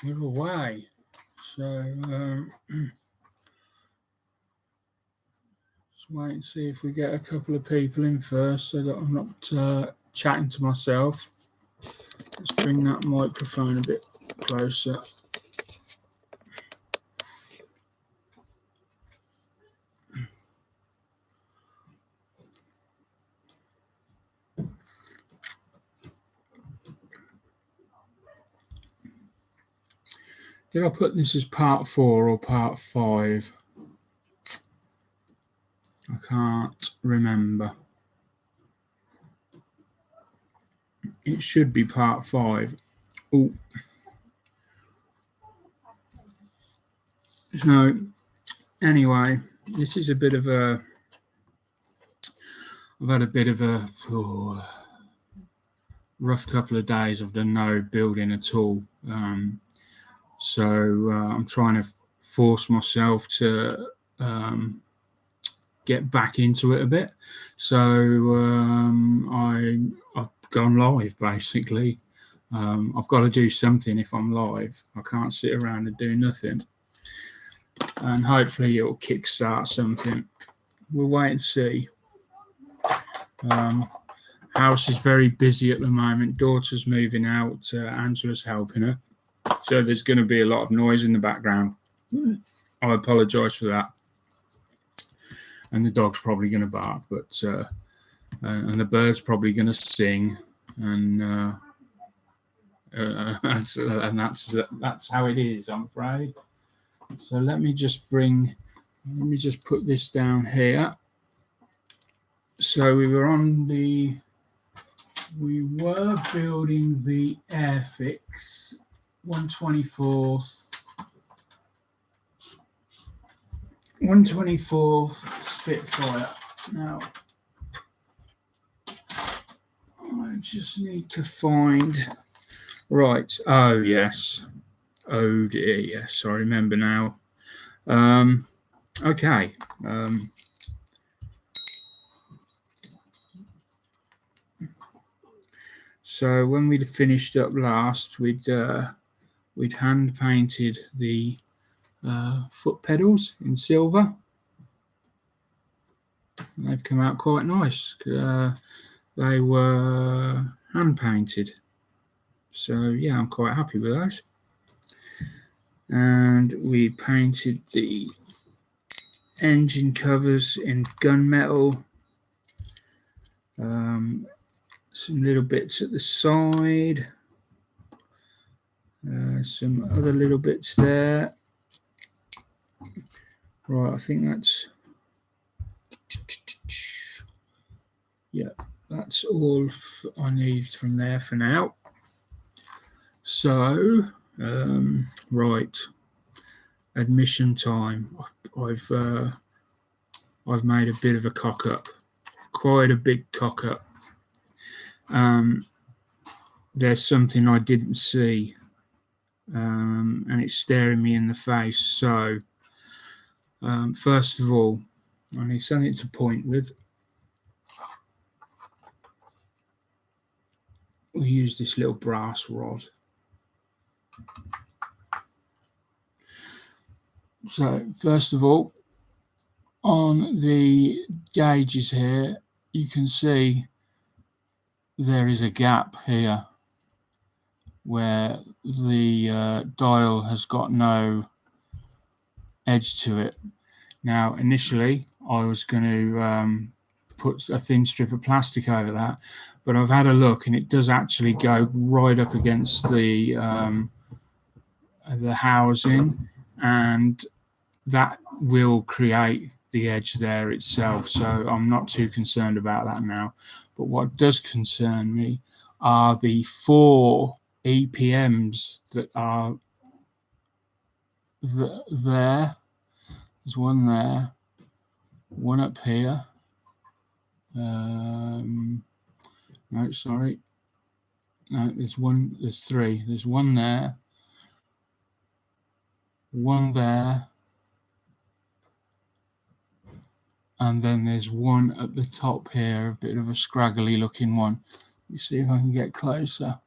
we're away. So let's wait and see if we get a couple of people in first, so that I'm not chatting to myself. Let's bring that microphone a bit closer. Did I put this as part 4 or part 5? I can't remember. It should be part 5. Oh. So, anyway, this is a bit of a... I've had a bit of a rough couple of days. I've done no building at all. So I'm trying to force myself to get back into it a bit. So I've gone live, basically. I've got to do something if I'm live. I can't sit around and do nothing. And hopefully it'll kickstart something. We'll wait and see. House is very busy at the moment. Daughter's moving out. Angela's helping her. So there's going to be a lot of noise in the background. I apologise for that. And the dog's probably going to bark, but and the bird's probably going to sing, and that's how it is, I'm afraid. So let me just put this down here. So we were building the Airfix 124th Spitfire. Now, I just need to find... Right. Oh, yes. Oh, dear, yes. I remember now. Okay. So when we'd finished up last, we'd hand painted the foot pedals in silver. And they've come out quite nice. They were hand painted, so yeah, I'm quite happy with those. And we painted the engine covers in gunmetal. Some little bits at the side. Some other little bits there. Right, I think that's... Yeah, that's all I need from there for now. So, right, admission time. I've made a bit of a cock up, quite a big cock up. There's something I didn't see, and it's staring me in the face. So, first of all, I need something to point with. We'll use this little brass rod. So, first of all, on the gauges here, you can see there is a gap here where the dial has got no edge to it. Now, initially, I was going to put a thin strip of plastic over that, but I've had a look and it does actually go right up against the housing, and that will create the edge there itself. So I'm not too concerned about that now. But what does concern me are the 4 EPMs that are there. There's one there, one up here. No, sorry. No, there's 3. There's one there, one there, and then there's one at the top here, a bit of a scraggly looking one. Let me see if I can get closer.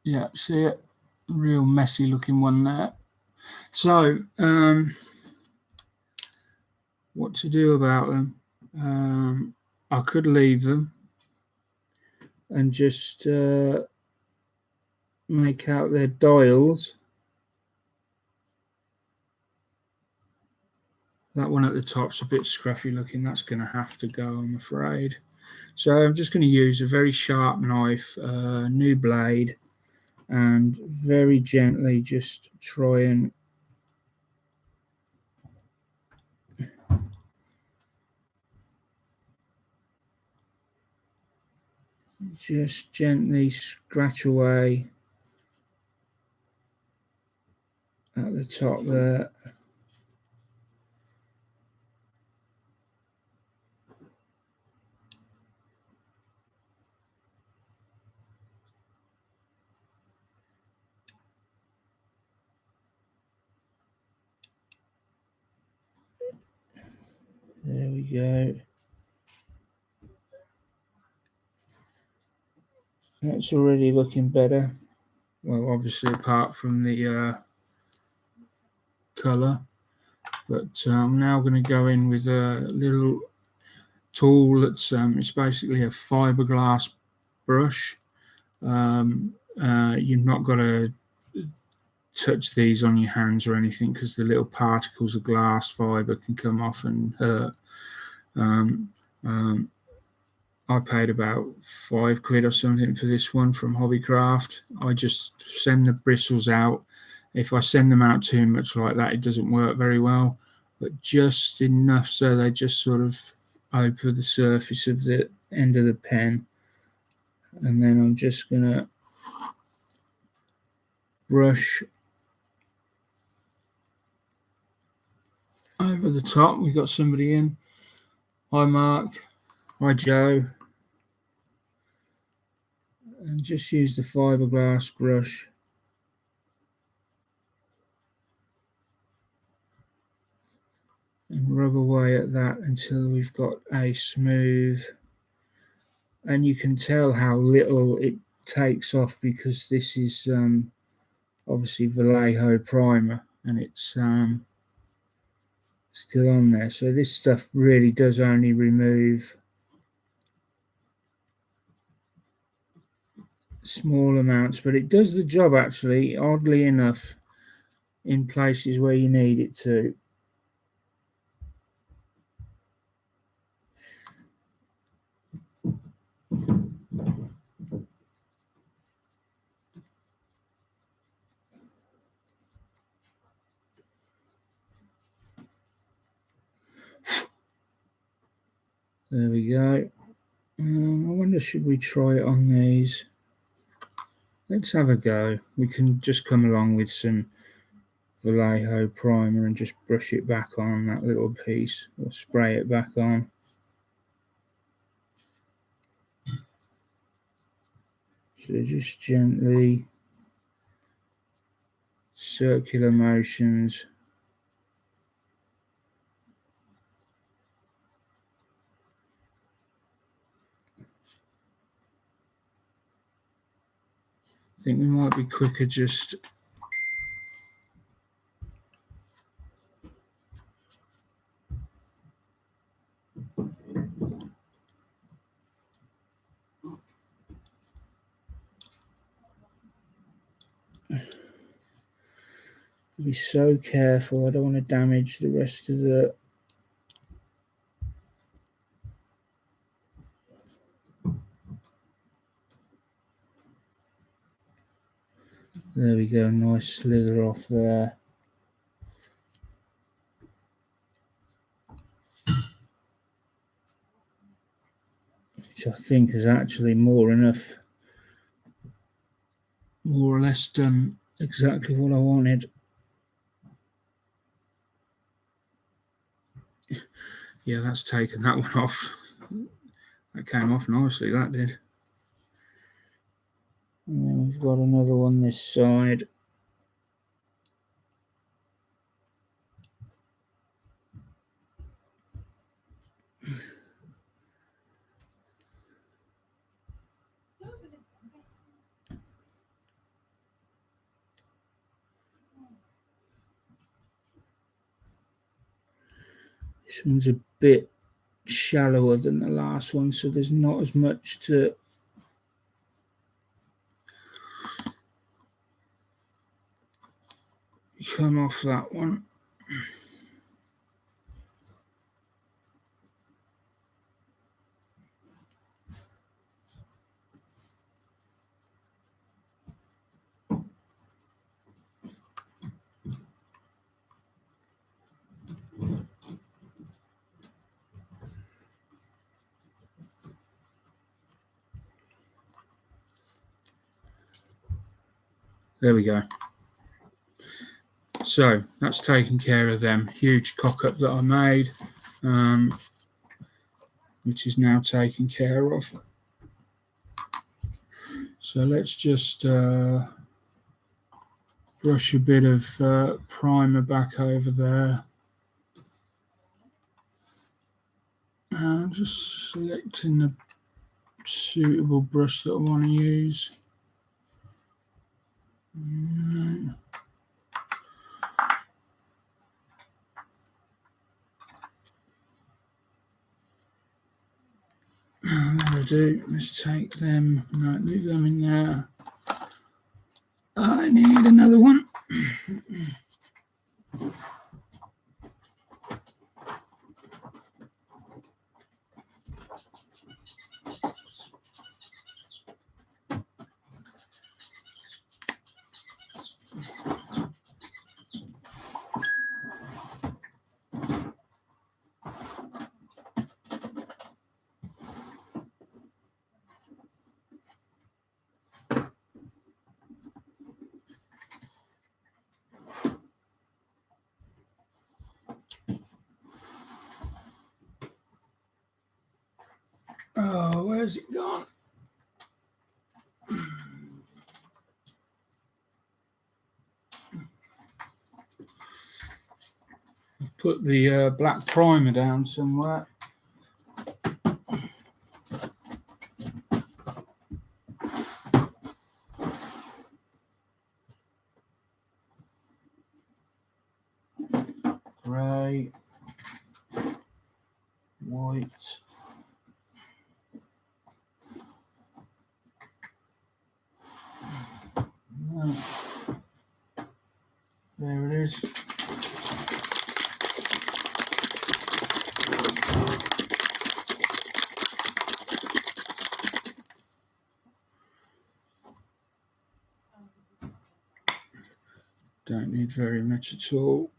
Yeah, see it? Real messy looking one there. So, what to do about them? I could leave them and just make out their dials. That one at the top's a bit scruffy looking. That's going to have to go, I'm afraid. So I'm just going to use a very sharp knife, new blade, and very gently just try and just gently scratch away at the top there. There we go. That's already looking better. Well, obviously apart from the colour. But I'm now going to go in with a little tool that's it's basically a fiberglass brush. You've not got to touch these on your hands or anything because the little particles of glass fiber can come off and hurt. I paid about £5 or something for this one from Hobbycraft. I just send the bristles out. If I send them out too much like that, it doesn't work very well, but just enough so they just sort of over the surface of the end of the pen. And then I'm just going to brush over the top. We've got somebody in. Hi, Mark. Hi, Joe. And just use the fiberglass brush. And rub away at that until we've got a smooth, and you can tell how little it takes off because this is obviously Vallejo primer and it's still on there. So this stuff really does only remove small amounts, but it does the job actually, oddly enough, in places where you need it to. There we go. I wonder, should we try it on these? Let's have a go. We can just come along with some Vallejo primer and just brush it back on that little piece, or spray it back on. So just gently, circular motions. I think we might be quicker just be so careful. I don't want to damage the rest of the there we go, nice slither off there. Which I think is actually more or less done exactly what I wanted. Yeah, that's taken that one off. That came off nicely, that did. And then we've got another one this side. This one's a bit shallower than the last one, so there's not as much to come off that one. There we go. So that's taken care of them. Huge cock up that I made, which is now taken care of. So let's just brush a bit of primer back over there. And just selecting the suitable brush that I want to use. There I do. Let's take them. No, leave them in there. I need another one. Oh, where's it gone? I've put the black primer down somewhere. Grey, white. There it is. Don't need very much at all.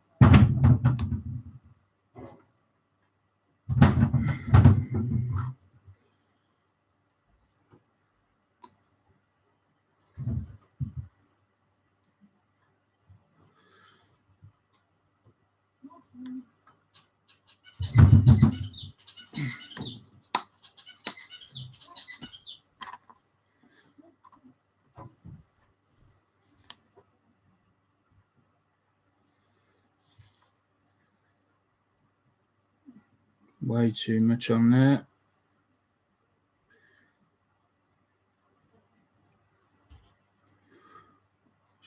Way too much on there.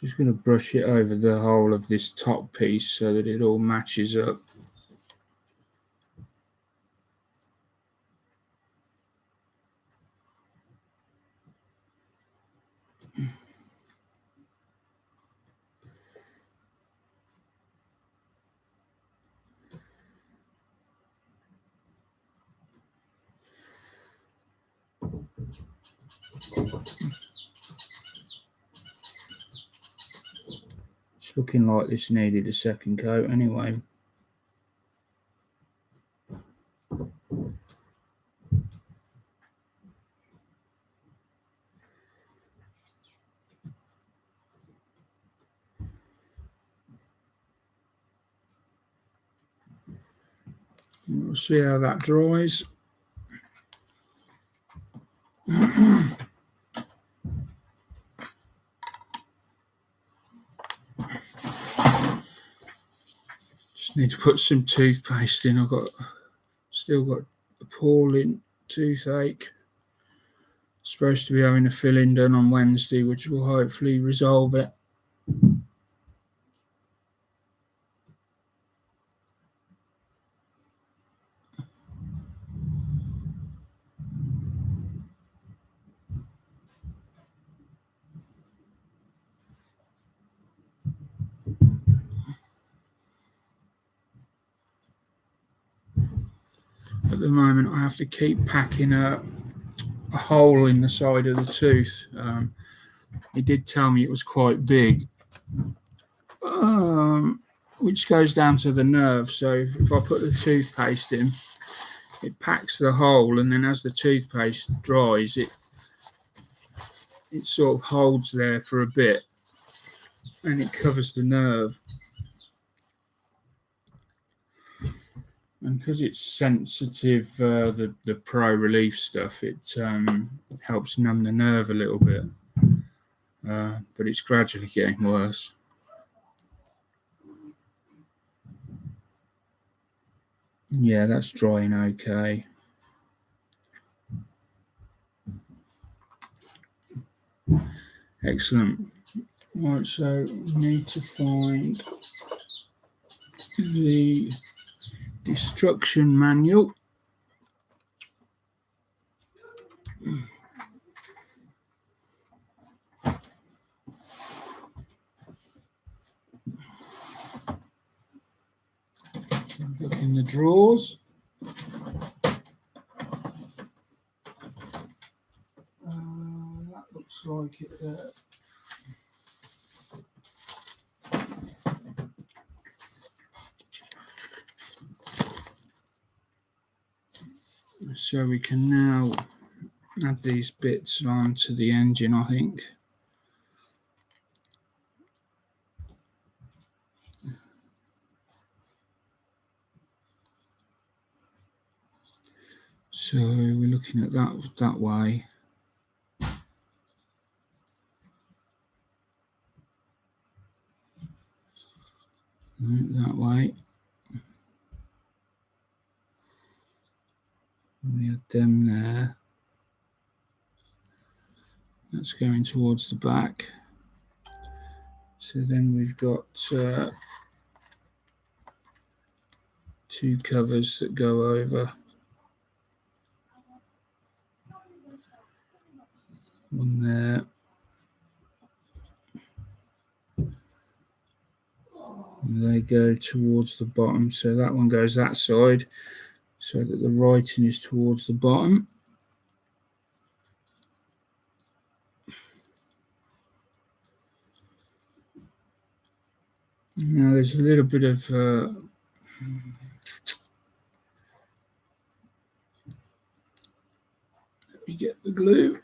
Just going to brush it over the whole of this top piece so that it all matches up. It's looking like this needed a second coat anyway. We'll see how that dries. Just need to put some toothpaste in. I've still got appalling toothache. Supposed to be having a filling done on Wednesday, which will hopefully resolve it. at the moment I have to keep packing a hole in the side of the tooth. He did tell me it was quite big, which goes down to the nerve. So if I put the toothpaste in, it packs the hole, and then as the toothpaste dries, it sort of holds there for a bit, and it covers the nerve. And because it's sensitive, the Pro Relief stuff, it helps numb the nerve a little bit, but it's gradually getting worse. Yeah, that's drying okay. Excellent. Right, so we need to find the destruction manual. Look in the drawers. That looks like it there. So we can now add these bits onto the engine, I think. So we're looking at that way. That way. We had them there. That's going towards the back. So then we've got two covers that go over. One there. And they go towards the bottom. So that one goes that side, so that the writing is towards the bottom. Now there's a little bit of let me get the glue.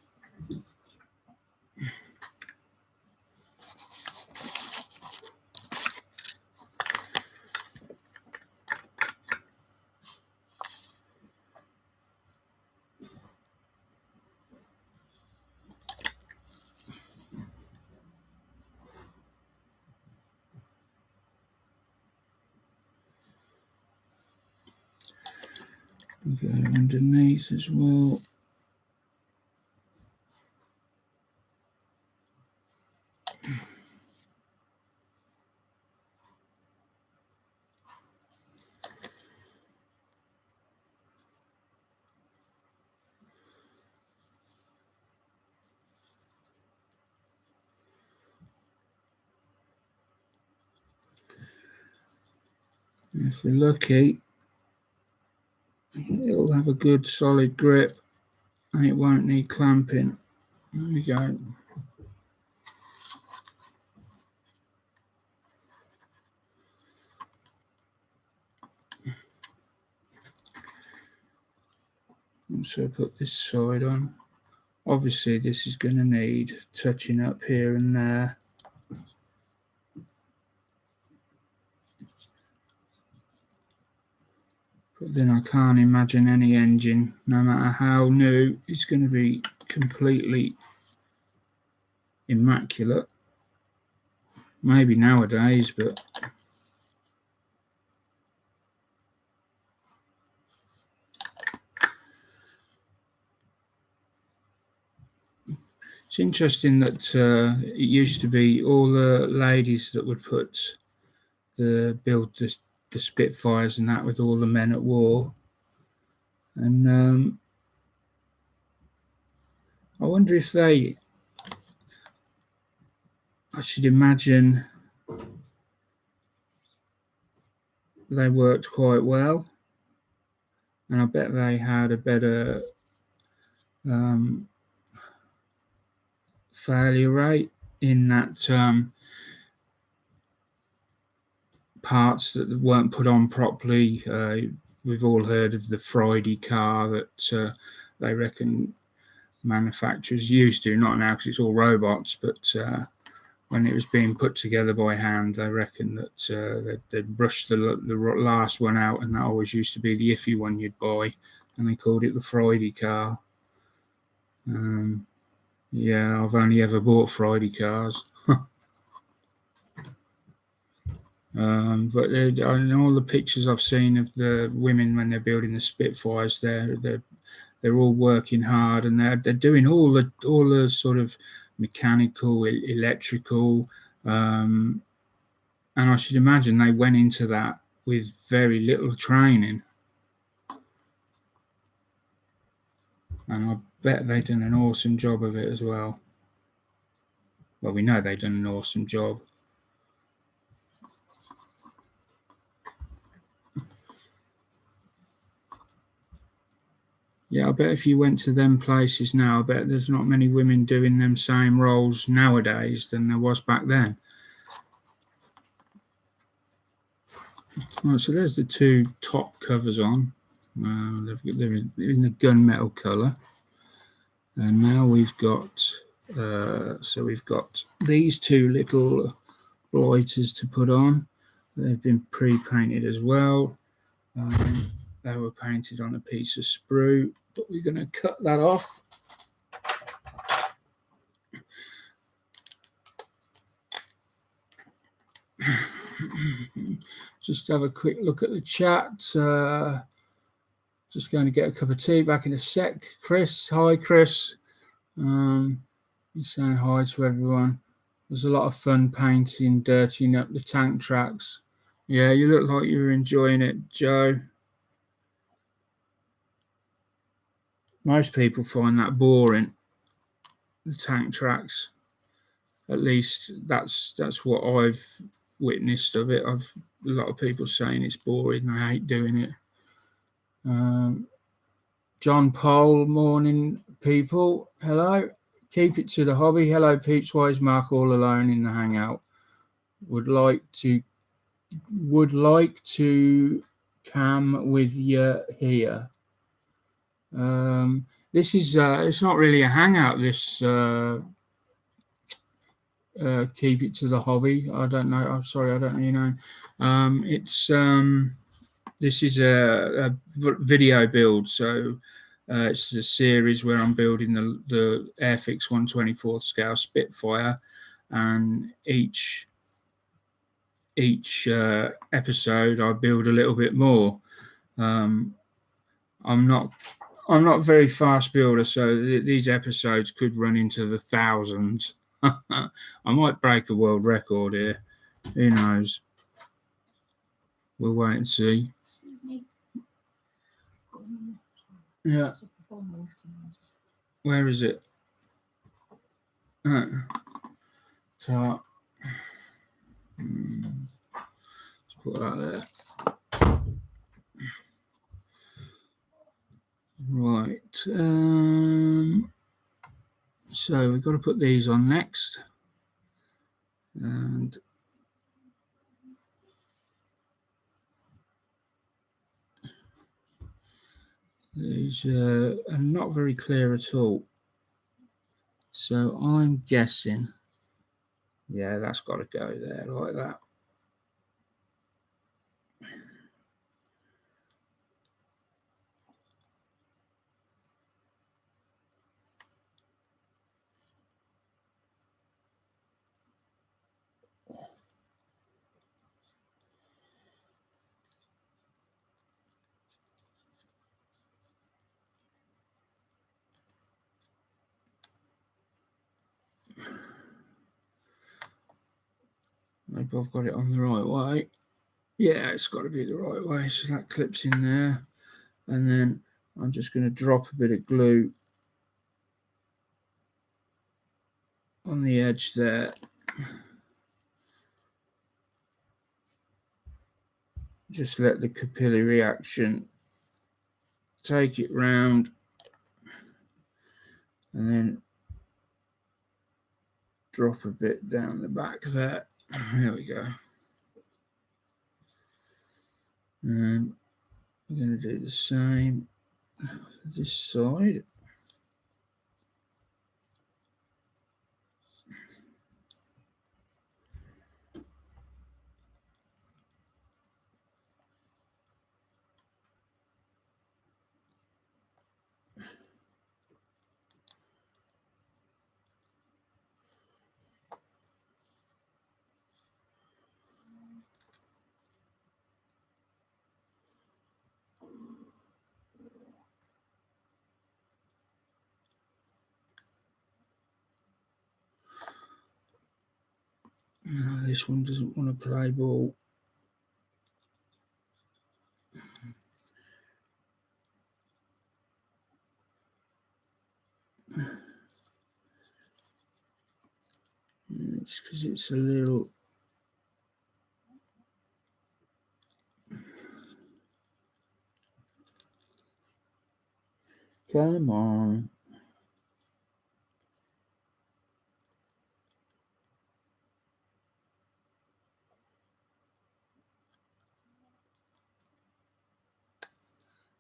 Go underneath as well. If we're lucky, it'll have a good solid grip and it won't need clamping. There we go. Also put this side on. Obviously this is going to need touching up here and there. But then I can't imagine any engine, no matter how new, is going to be completely immaculate. Maybe nowadays, but it's interesting that it used to be all the ladies that would build the Spitfires and that with all the men at war. And I wonder if I should imagine they worked quite well. and I bet they had a better failure rate in that parts that weren't put on properly. We've all heard of the Friday car that they reckon manufacturers used to, not now because it's all robots, but when it was being put together by hand, they reckon that they'd brushed the last one out, and that always used to be the iffy one you'd buy, and they called it the Friday car. Yeah, I've only ever bought Friday cars. But in all the pictures I've seen of the women when they're building the Spitfires, they're all working hard, and they're doing all the sort of mechanical, electrical, and I should imagine they went into that with very little training, and I bet they've done an awesome job of it as well. Well, we know they've done an awesome job. Yeah, I bet if you went to them places now, I bet there's not many women doing them same roles nowadays than there was back then. Right, so there's the two top covers on. They're in the gunmetal colour. And now we've got, we've got these two little blighters to put on. They've been pre-painted as well. They were painted on a piece of sprue, but we're going to cut that off. Just have a quick look at the chat. Just going to get a cup of tea back in a sec. Chris, hi Chris. He's saying hi to everyone. There's a lot of fun painting, dirtying up the tank tracks. Yeah, you look like you're enjoying it, Joe. Most people find that boring, the tank tracks. At least that's what I've witnessed of it. I've a lot of people saying it's boring. They hate doing it. John Pole, morning people. Hello. Keep it to the hobby. Hello, Peach. Why is Mark all alone in the hangout? Would like to come with you here. This is it's not really a hangout. This keep it to the hobby. I don't know. I'm sorry, I don't know your name. This is a video build, so it's a series where I'm building the Airfix 1/24 scale Spitfire, and each episode I build a little bit more. I'm not a very fast builder, so these episodes could run into the thousands. I might break a world record here. Who knows? We'll wait and see. Yeah. Where is it? So, let's put that there. Right. So we've got to put these on next. And these are not very clear at all. So I'm guessing, yeah, that's got to go there like that. Maybe I've got it on the right way. Yeah, it's got to be the right way. So that clips in there. And then I'm just going to drop a bit of glue on the edge there. Just let the capillary action take it round and then drop a bit down the back there. There we go. And I'm going to do the same this side. No, this one doesn't want to play ball. It's because it's a little... Come on.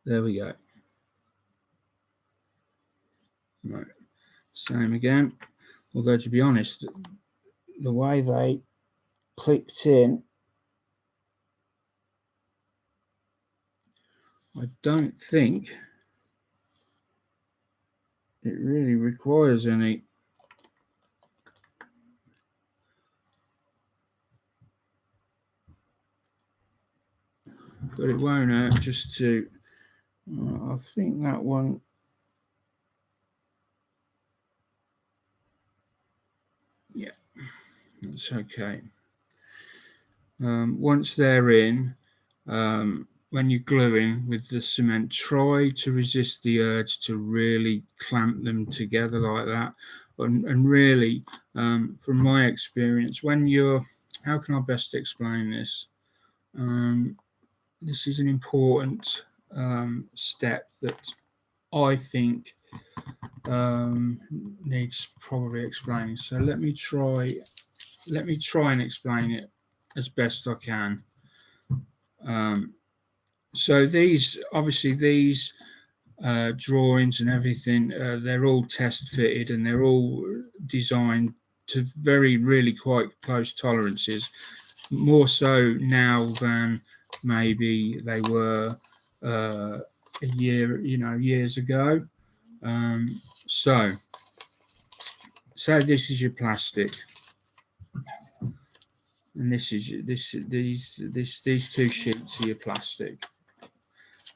There we go. Right. Same again. Although, to be honest, the way they clipped in, I don't think it really requires any. But it won't hurt just to... I think that one... Yeah, that's okay. Once they're in, when you're gluing with the cement, try to resist the urge to really clamp them together like that. And really, from my experience, when you're... How can I best explain this? This is an important step that I think needs probably explaining. So let me try and explain it as best I can. So these, obviously, these drawings and everything, they're all test fitted and they're all designed to really quite close tolerances, more so now than maybe they were a year, years ago. So this is your plastic, and these two sheets are your plastic,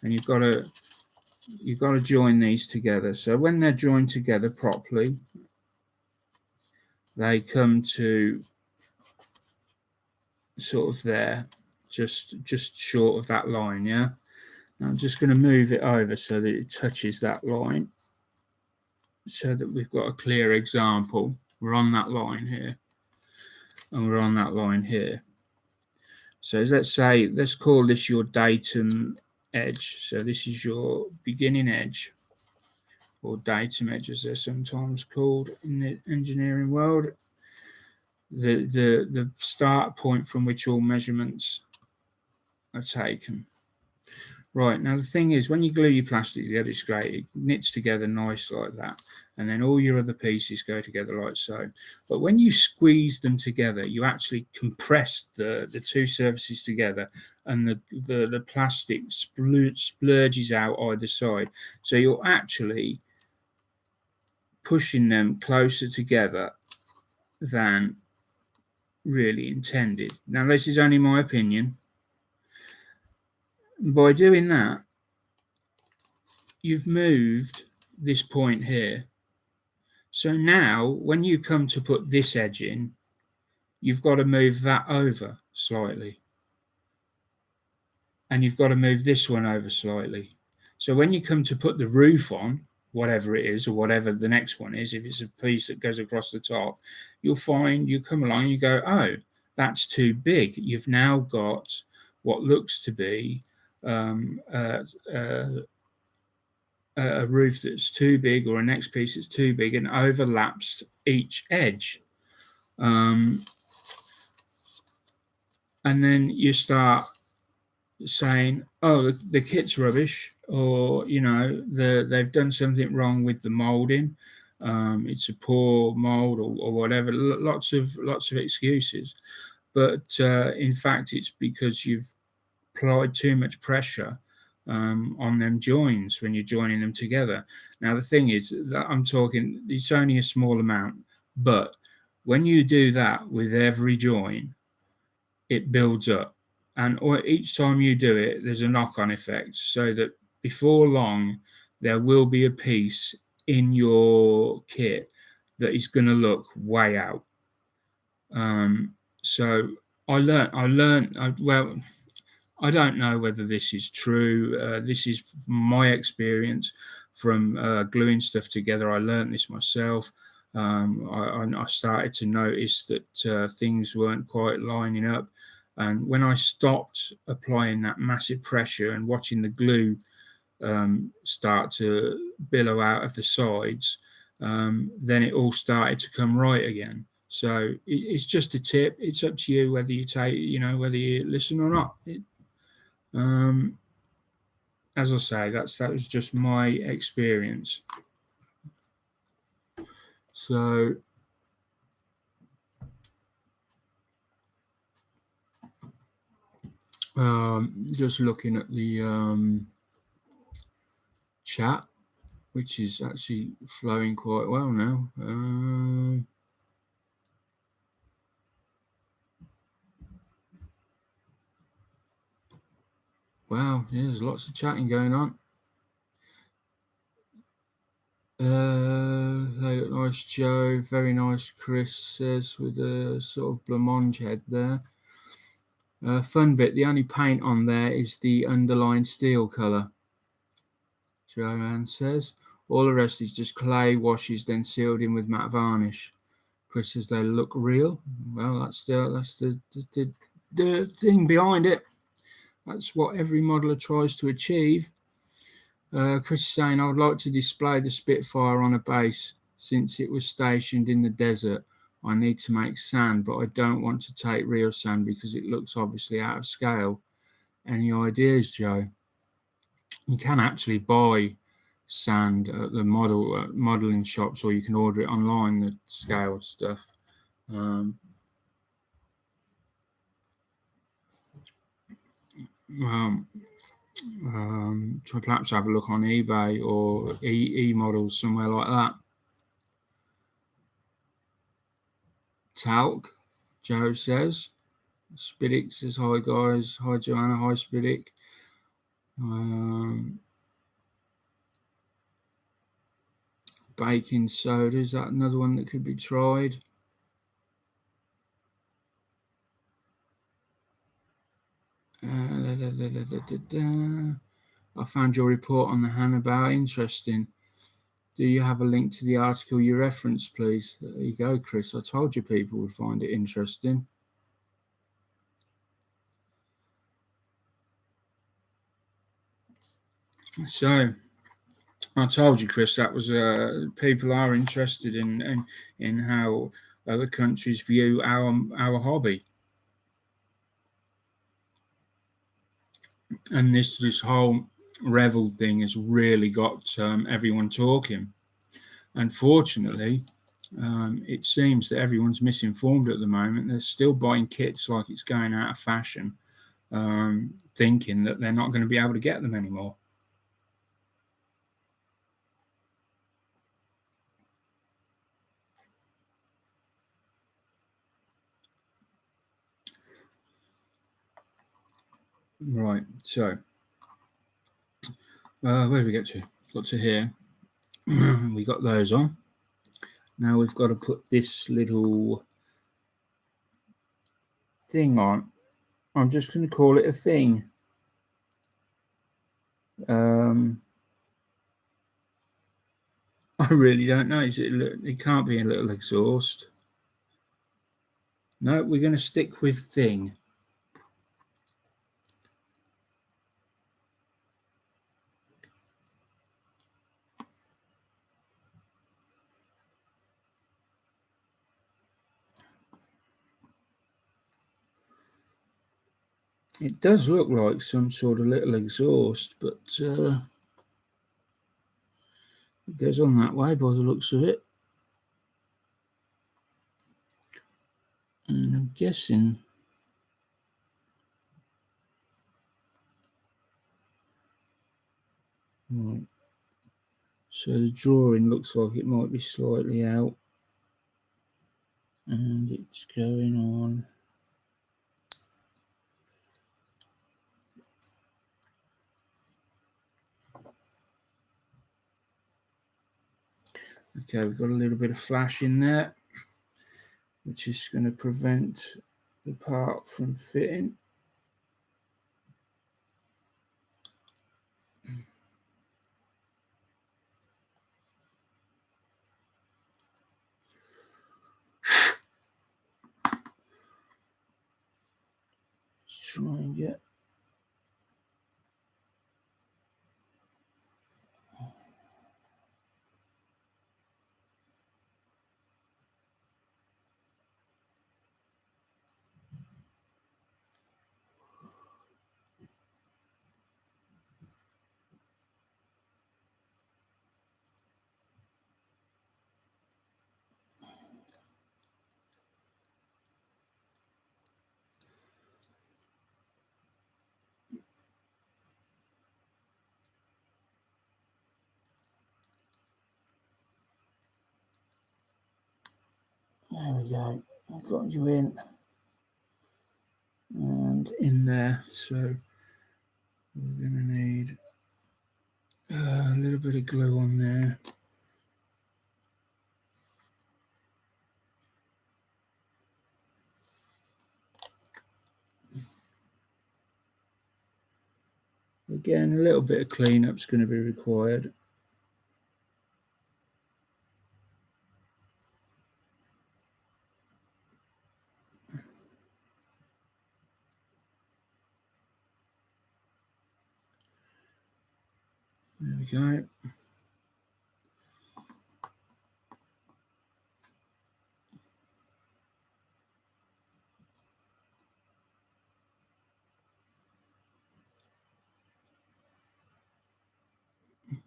and you've got to join these together. So when they're joined together properly, they come to sort of there, just short of that line. Yeah. Now I'm just going to move it over so that it touches that line, so that we've got a clear example. We're on that line here, and we're on that line here. So let's call this your datum edge. So this is your beginning edge, or datum edge as they're sometimes called in the engineering world. The start point from which all measurements are taken. Right, now the thing is, when you glue your plastic together, it's great. It knits together nice like that, and then all your other pieces go together like so. But when you squeeze them together, you actually compress the two surfaces together, and the plastic splurges out either side. So you're actually pushing them closer together than really intended. Now, this is only my opinion. By doing that, you've moved this point here. So now when you come to put this edge in, you've got to move that over slightly, and you've got to move this one over slightly. So when you come to put the roof on, whatever it is, or whatever the next one is, if it's a piece that goes across the top, you'll find you come along, you go, oh, that's too big. You've now got what looks to be a roof that's too big or a next piece that's too big and overlaps each edge. And then you start saying, oh, the kit's rubbish, or they've done something wrong with the molding. It's a poor mold, or whatever. Lots of excuses, but in fact, it's because you've applied too much pressure on them joins when you're joining them together. Now, the thing is that I'm talking, it's only a small amount, but when you do that with every join, it builds up. And each time you do it, there's a knock-on effect, so that before long, there will be a piece in your kit that is going to look way out. So I learned. Well, I don't know whether this is true. This is my experience from gluing stuff together. I learned this myself. I started to notice that things weren't quite lining up. And when I stopped applying that massive pressure and watching the glue start to billow out of the sides, then it all started to come right again. So it's just a tip. It's up to you whether you whether you listen or not. As I say, that was just my experience. So just looking at the chat, which is actually flowing quite well now. Wow, yeah, there's lots of chatting going on. They look nice, Joe. Very nice, Chris says, with a sort of blancmange head there. Fun bit, the only paint on there is the underlying steel colour, Joanne says. All the rest is just clay washes, then sealed in with matte varnish. Chris says they look real. Well, that's the thing behind it. That's what every modeler tries to achieve. Chris is saying, I would like to display the Spitfire on a base. Since it was stationed in the desert, I need to make sand, but I don't want to take real sand because it looks obviously out of scale. Any ideas, Joe? You can actually buy sand at the modeling shops, or you can order it online, the scaled stuff. To perhaps have a look on eBay or e-models, somewhere like that. Talc, Joe says. Spidic says, hi guys. Hi Joanna, hi Spidic. Baking soda, is that another one that could be tried? I found your report on the Hannibal interesting. Do you have a link to the article you referenced, please? There you go, Chris. I told you people would find it interesting. So, I told you, Chris, that was people are interested in how other countries view our hobby, and this whole Revel thing has really got everyone talking. Unfortunately, it seems that everyone's misinformed at the moment. They're still buying kits like it's going out of fashion, thinking that they're not going to be able to get them anymore. Right, so where did we get to? Got to here. We got those on. Now we've got to put this little thing on. I'm just going to call it a thing. I really don't know. It can't be a little exhaust. No, we're going to stick with thing. It does look like some sort of little exhaust, but it goes on that way by the looks of it. And I'm guessing right. So the drawing looks like it might be slightly out, and it's going on. Okay, we've got a little bit of flash in there, which is going to prevent the part from fitting. Let's try and get there we go. I've got you in and in there. So we're going to need a little bit of glue on there. Again, a little bit of cleanup is going to be required. There we go.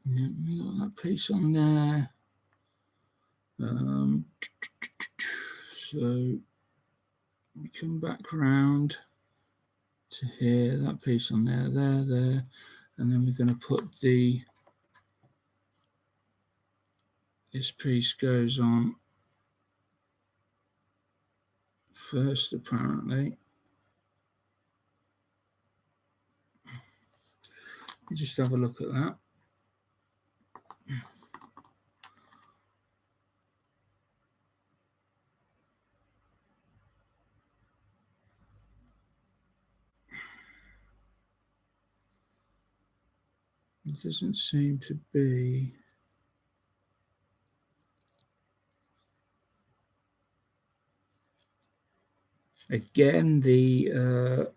Yeah, we got that piece on there. So we come back around to here, that piece on there, there, and then we're going to put this piece goes on first, apparently. You just have a look at that. It doesn't seem to be. Again, the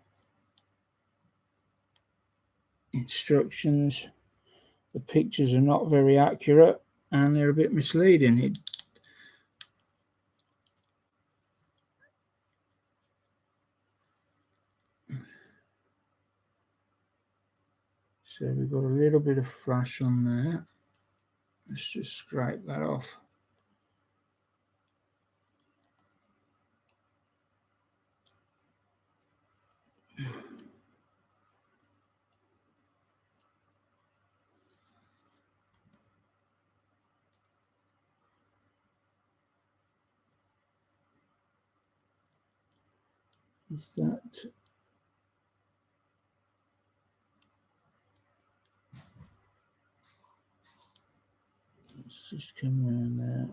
instructions, the pictures are not very accurate and they're a bit misleading. So we've got a little bit of flash on there. Let's just scrape that off. Is that? Let's just come around there.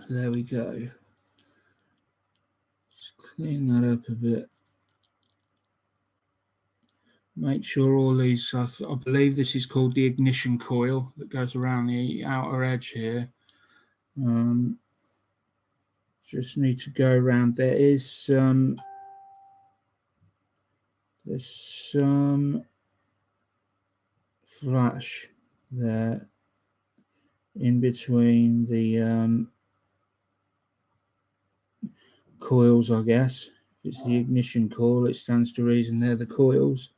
There we go. Just Clean that up a bit. Make sure all these, I believe this is called the ignition coil that goes around the outer edge here. Just need to go around. There's some flash there in between the coils, I guess. If it's the ignition coil, it stands to reason they're the coils.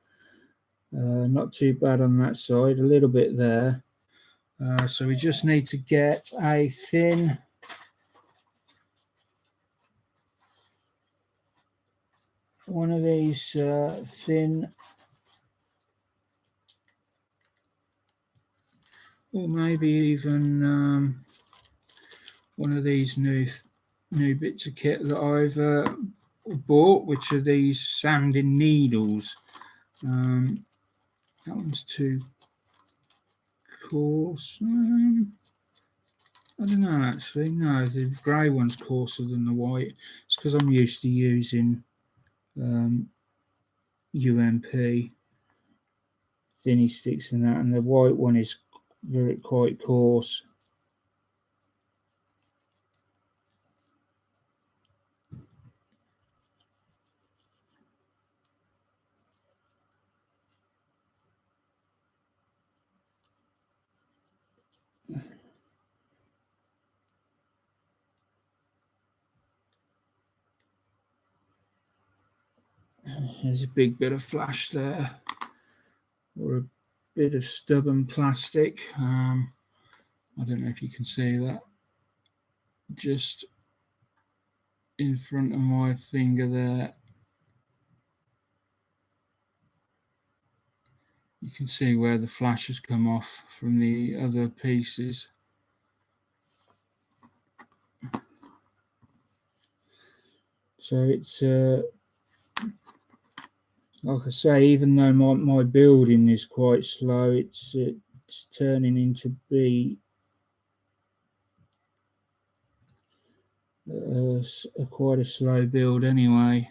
Not too bad on that side, a little bit there. So we just need to get a thin one of these thin, or maybe even one of these new bits of kit that I've bought, which are these sanding needles. That one's too coarse. I don't know, actually. No, the grey one's coarser than the white. It's because I'm used to using UMP thinny sticks and that, and the white one is quite coarse. There's a big bit of flash there, or a bit of stubborn plastic. I don't know if you can see that. Just in front of my finger there. You can see where the flash has come off from the other pieces. So it's like I say, even though my building is quite slow, it's turning into be quite a slow build anyway.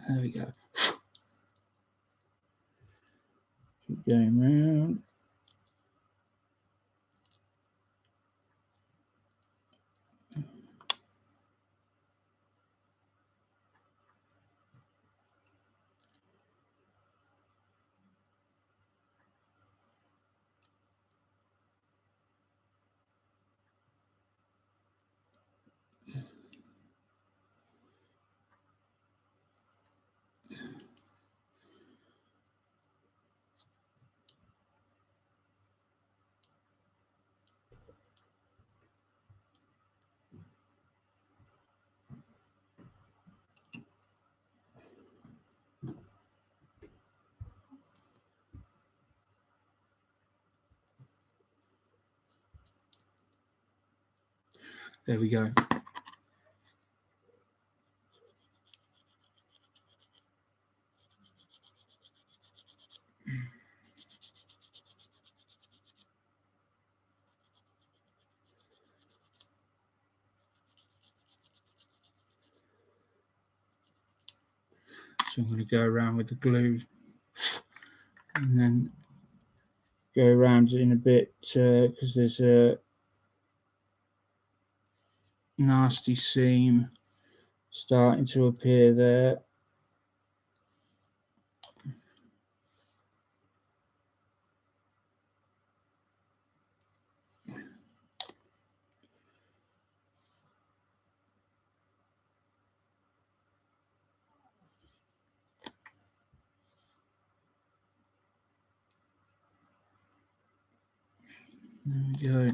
There we go. Keep going round. There we go. So I'm going to go around with the glue and then go around in a bit because there's a nasty seam starting to appear there. There we go.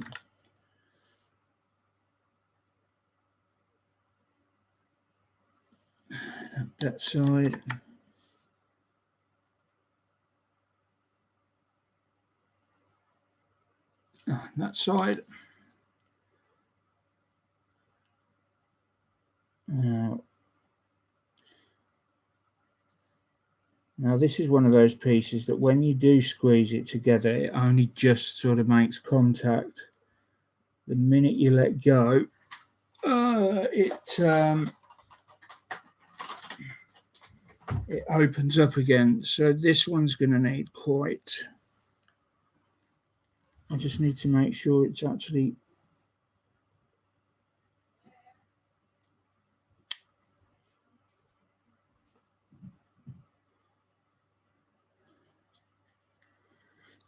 That side. that side. Now this is one of those pieces that when you do squeeze it together, it only just sort of makes contact. The minute you let go, it opens up again. So this one's going to need quite. I just need to make sure it's actually.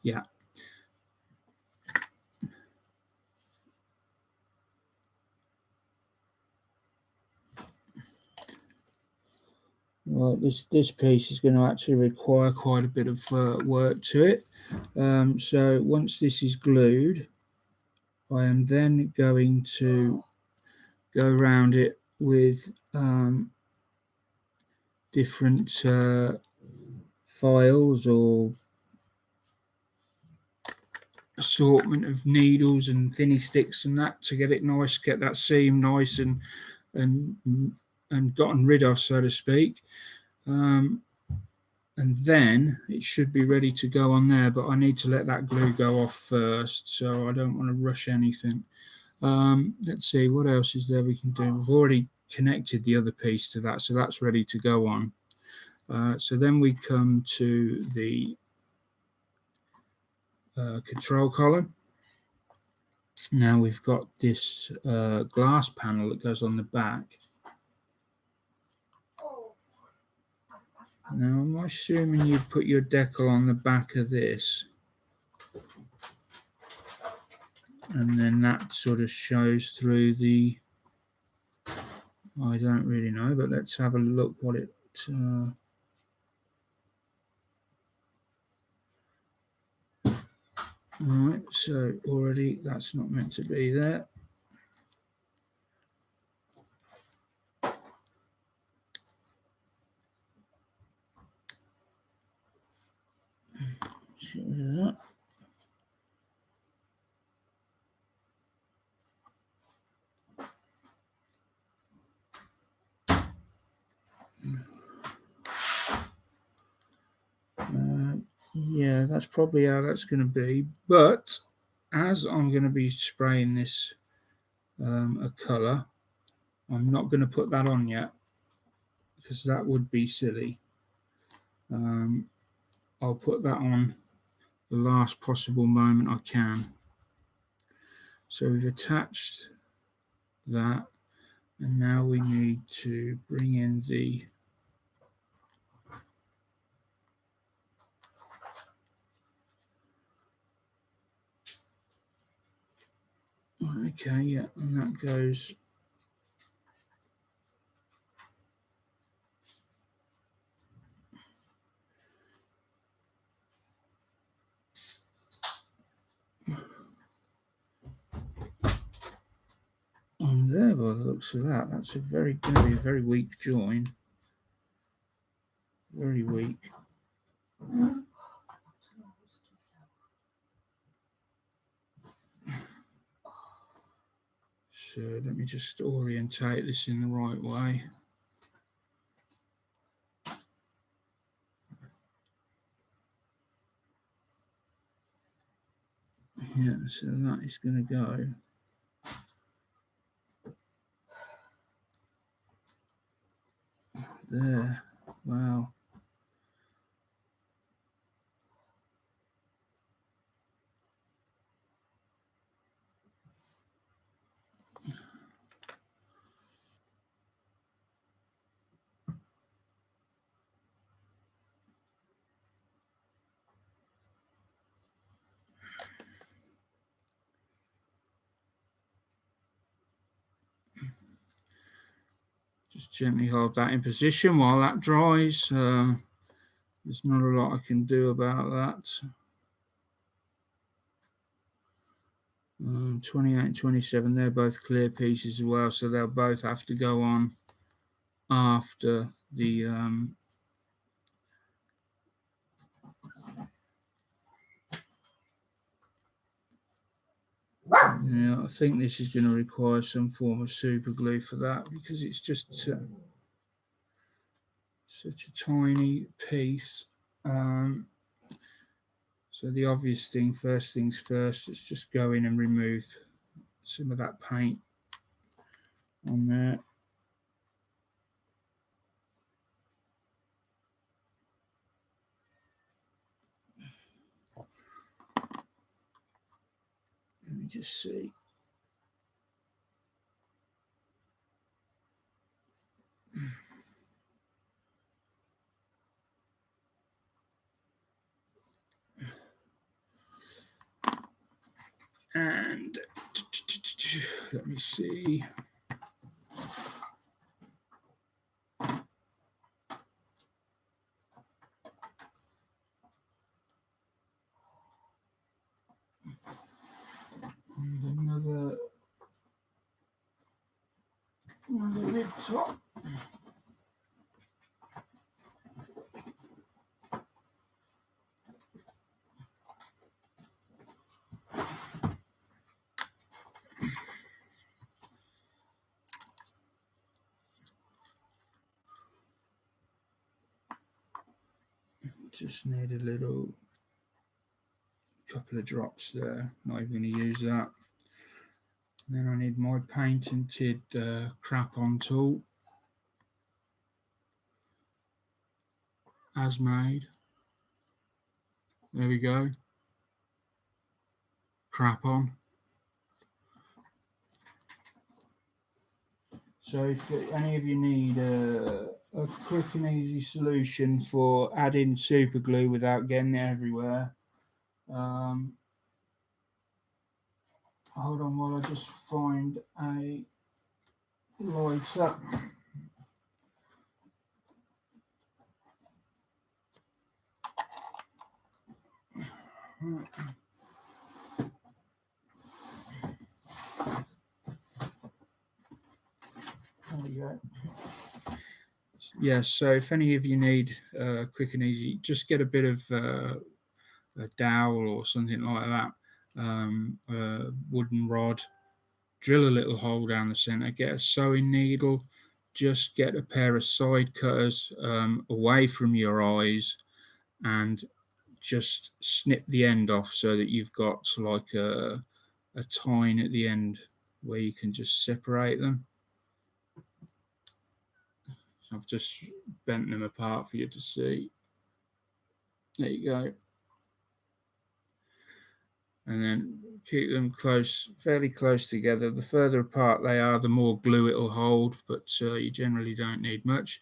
Yeah. Well, this piece is going to actually require quite a bit of work to it. So once this is glued, I am then going to go around it with different files or assortment of needles and thinny sticks and that to get it nice, get that seam nice and gotten rid of, so to speak. And then it should be ready to go on there, but I need to let that glue go off first, so I don't want to rush anything. Let's see, what else is there we can do? We've already connected the other piece to that, so that's ready to go on. So then we come to the control column. Now we've got this glass panel that goes on the back. Now I'm assuming you put your decal on the back of this, and then that sort of shows through the, I don't really know, but let's have a look what it right, so already that's not meant to be there. Get rid of that. Yeah, that's probably how that's going to be. But as I'm going to be spraying this a colour, I'm not going to put that on yet because that would be silly. I'll put that on the last possible moment I can. So we've attached that, and now we need to bring in the okay, yeah, and that goes on there by the looks of that. That's going to be a very weak join. Very weak. So let me just orientate this in the right way. Yeah, so that is going to go there. Wow. Just gently hold that in position while that dries. There's not a lot I can do about that. 28 and 27, they're both clear pieces as well, so they'll both have to go on after the Now, I think this is going to require some form of super glue for that, because it's just such a tiny piece. So the obvious thing, first things first, is just go in and remove some of that paint on there. Let me just see. And let me see. Need another rib top. Just need a little couple of drops there. Not even going to use that. And then I need my patented crap on tool, as made. There we go. Crap on. So if any of you need a quick and easy solution for adding super glue without getting it everywhere, hold on while I just find a lighter. Right. There we go. Yes, so if any of you need quick and easy, just get a bit of a dowel or something like that, a wooden rod, drill a little hole down the center, get a sewing needle, just get a pair of side cutters away from your eyes and just snip the end off so that you've got like a tine at the end where you can just separate them. I've just bent them apart for you to see. There you go. And then keep them close, fairly close together. The further apart they are, the more glue it'll hold, but you generally don't need much.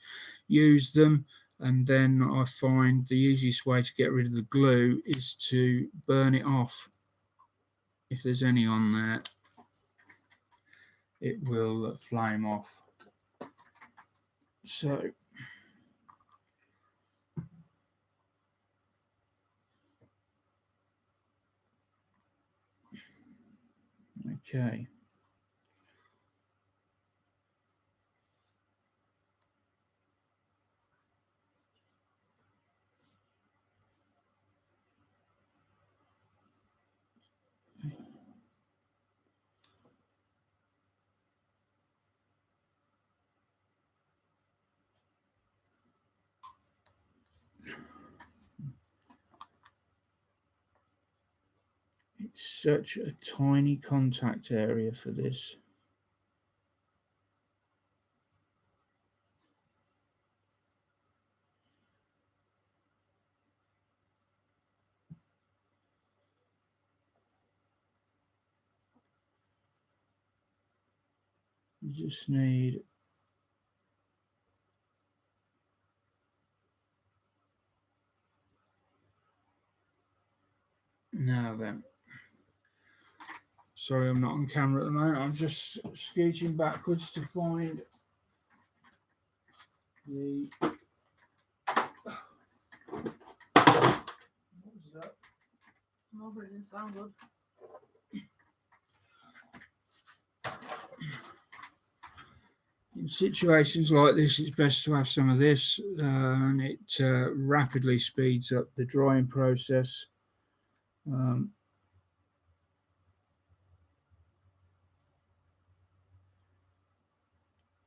Use them, and then I find the easiest way to get rid of the glue is to burn it off. If there's any on there, it will flame off. So okay. It's such a tiny contact area for this. You just need now then. Sorry, I'm not on camera at the moment. I'm just scooching backwards to find the. What was that? No, but it didn't sound good. In situations like this, it's best to have some of this, and it rapidly speeds up the drying process.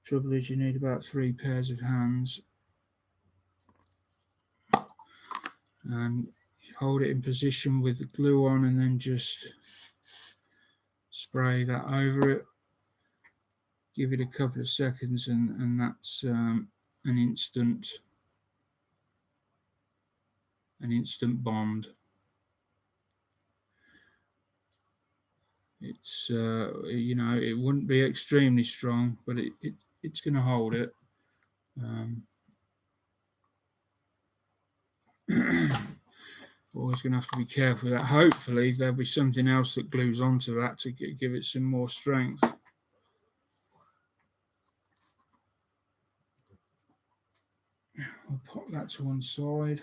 Trouble is you need about 3 pairs of hands. And hold it in position with the glue on and then just spray that over it. Give it a couple of seconds and that's an instant bond. It's you know, it wouldn't be extremely strong, but it's going to hold it. Always going to have to be careful with that. Hopefully there'll be something else that glues onto that to give it some more strength. I'll pop that to one side.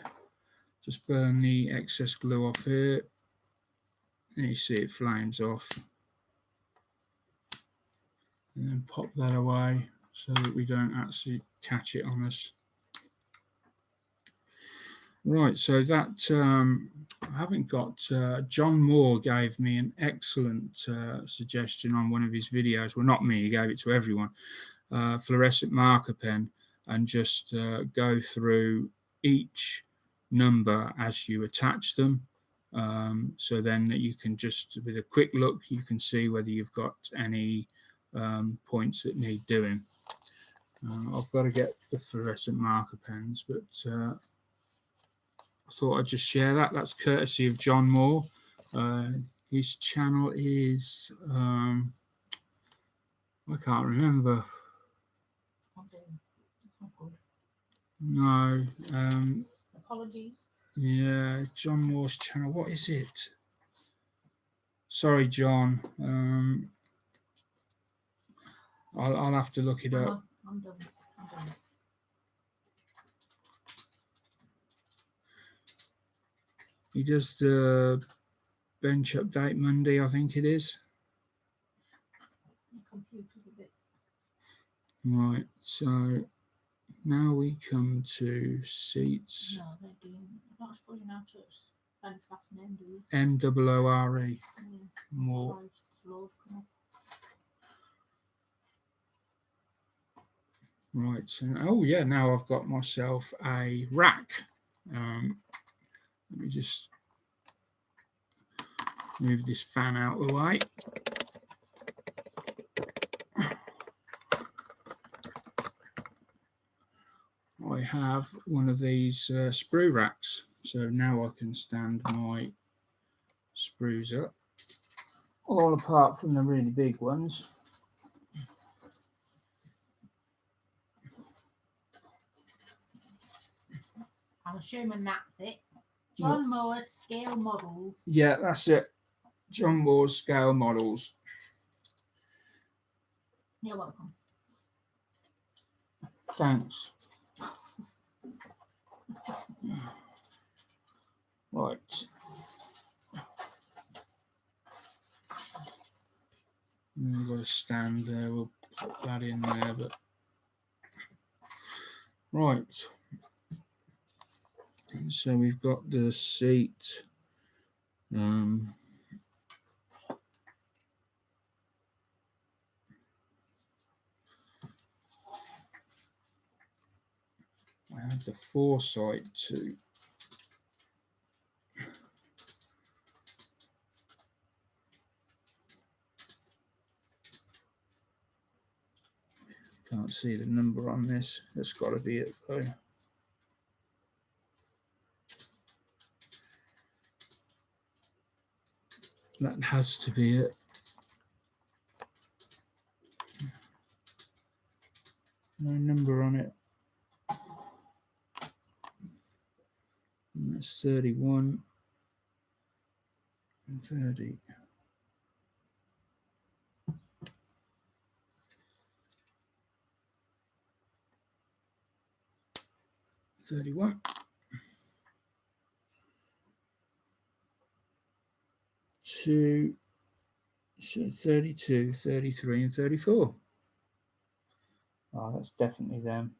Just burn the excess glue off here. And you see it flames off. And then pop that away so that we don't actually catch it on us. Right, so that I haven't got. John Moore gave me an excellent suggestion on one of his videos. Well, not me, he gave it to everyone. Fluorescent marker pen, and just go through each number as you attach them. So then you can just, with a quick look, you can see whether you've got any points that need doing. I've got to get the fluorescent marker pens, but I thought I'd just share that. That's courtesy of John Moore. His channel is, I can't remember. No. Apologies. Yeah, John Moore's channel. What is it? Sorry, John. I'll have to look it up. I'm done. He does the bench update Monday, I think it is. The computer's a bit. Right, so now we come to seats. No, they're doing. I'm not supposed to know to spell his last name, do you? M-O-O-R-E. Yeah. More. Right, so oh yeah, now I've got myself a rack. Let me just move this fan out of the way. I have one of these sprue racks, so now I can stand my sprues up, all apart from the really big ones. I'm assuming that's it. John Moore's scale models. Yeah, that's it. John Moore's scale models. You're welcome. Thanks. Right. We've got a stand there. We'll put that in there. But right. So we've got the seat. I had the foresight to can't see the number on this. That's got to be it though. That has to be it. No number on it. And that's 31 and 30. $31. To 32, 33, and 34. Oh, that's definitely them.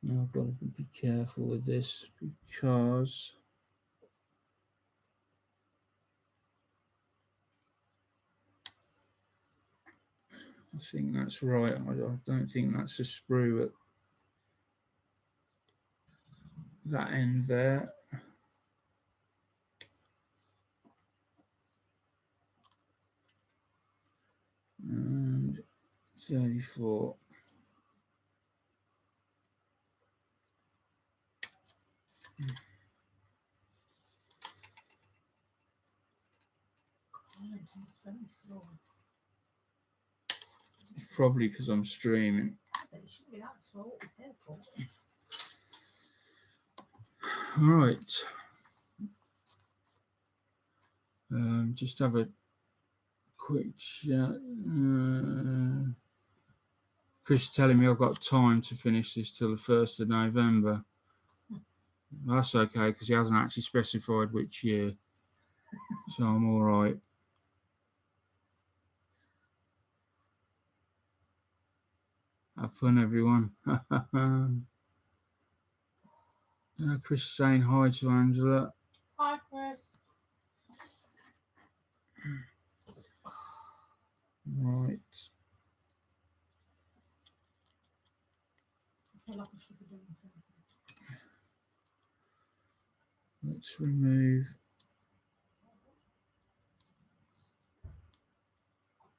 Now I've got to be careful with this because I think that's right. I don't think that's a sprue at that end there. And 34. It's probably because I'm streaming. But it shouldn't be that slow. Careful. All right. Just have a quick chat. Chris telling me I've got time to finish this till the 1st of November. That's okay because he hasn't actually specified which year, so I'm all right. Have fun, everyone. Chris saying hi to Angela. Hi, Chris. Right. I feel like I should be doing something. Let's remove.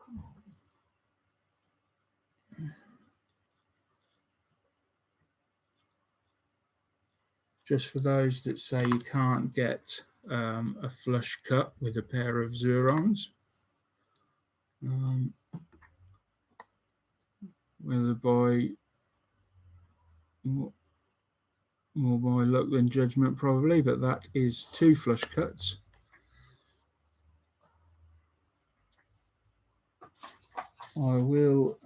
Come on. Just for those that say you can't get a flush cut with a pair of Zurons, whether by more by luck than judgment probably, but that is 2 flush cuts. I will